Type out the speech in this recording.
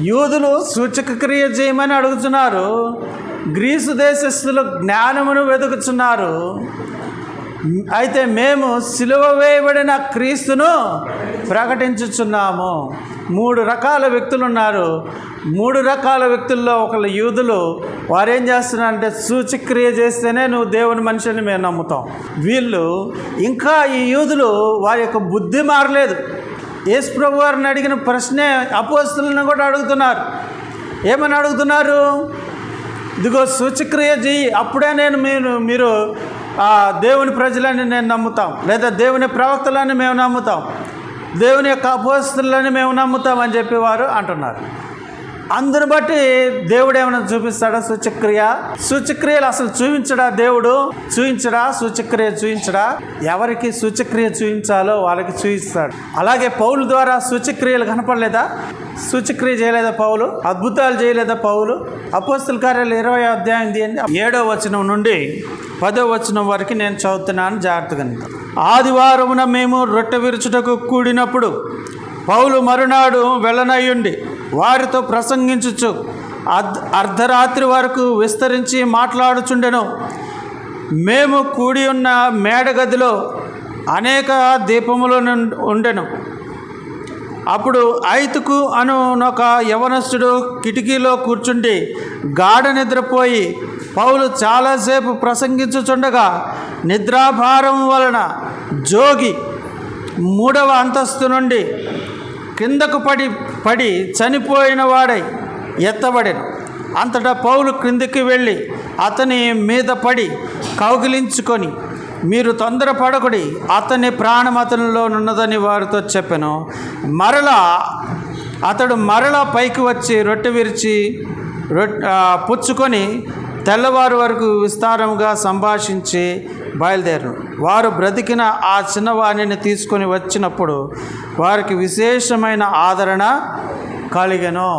యూదులు సూచక క్రియ చేయమని అడుగుతున్నారు, గ్రీసు దేశస్థులు జ్ఞానమును వెతుకుతున్నారు. అయితే మేము సిలువ వేయబడిన క్రీస్తును ప్రకటించుచున్నాము. 3 రకాల వ్యక్తులు ఉన్నారు. 3 రకాల వ్యక్తుల్లో ఒకళ్ళు యూదులు. వారు ఏం చేస్తున్నారంటే సూచక్రియ చేస్తేనే నువ్వు దేవుని మనిషిని మేము నమ్ముతాం. వీళ్ళు ఇంకా ఈ యూదులు వారి యొక్క బుద్ధి మారలేదు. యేసు ప్రభు వారిని అడిగిన ప్రశ్నే అపోస్తలులను కూడా అడుగుతున్నారు. ఏమని అడుగుతున్నారు? ఇదిగో సూచక్రియ చెయ్యి, అప్పుడే మీరు దేవుని ప్రజలని నేను నమ్ముతాం, లేదా దేవుని ప్రవక్తలని మేము నమ్ముతాం, దేవుని యొక్క అపోస్తలులని మేము నమ్ముతాం అని చెప్పి వారు అంటున్నారు. అందుని బట్టి దేవుడు ఏమైనా చూపిస్తాడా? సూచక్రియలు అసలు చూపించడా? దేవుడు చూపించడా? సూచక్రియ చూపించడా? ఎవరికి సూచక్రియ చూపించాలో వాళ్ళకి చూపిస్తాడు. అలాగే పౌలు ద్వారా సూచక్రియలు కనపడలేదా? సూచక్రియ చేయలేదా పౌలు? అద్భుతాలు చేయలేదా పౌలు? అపోస్తల కార్యాలు 20వ అధ్యాయం తీయండి. 7వ వచనం నుండి 10వ వచనం వరకు నేను చదువుతున్నాను, జాగ్రత్తగా. ఆదివారమున మేము రొట్టె విరుచుటకు కూడినప్పుడు పౌలు మరునాడు వెళ్ళనయ్యుండి వారితో ప్రసంగించుచు అర్ధరాత్రి వరకు విస్తరించి మాట్లాడుచుండెను. మేము కూడి ఉన్న మేడగదిలో అనేక దీపములు ఉండెను. అప్పుడు ఐతుకు ఒక యవనస్తుడు కిటికీలో కూర్చుండి గాఢ నిద్రపోయి పౌలు చాలాసేపు ప్రసంగించుచుండగా నిద్రాభారం వలన జోగి 3వ అంతస్తు నుండి కిందకు పడి చనిపోయిన వాడై ఎత్తబడెను. అంతటా పౌలు క్రిందికి వెళ్ళి అతని మీద పడి కౌగిలించుకొని, మీరు తొందరపడకుడి, అతని ప్రాణం అతనిలో ఉన్నదని వారితో చెప్పెను. అతడు మరలా పైకి వచ్చి రొట్టె విరిచి పుచ్చుకొని తెల్లవారు వరకు విస్తారంగా సంభాషించి బయలుదేరను. వారు బ్రతికిన ఆ చిన్నవాణిని తీసుకొని వచ్చినప్పుడు వారికి విశేషమైన ఆదరణ కలిగెను.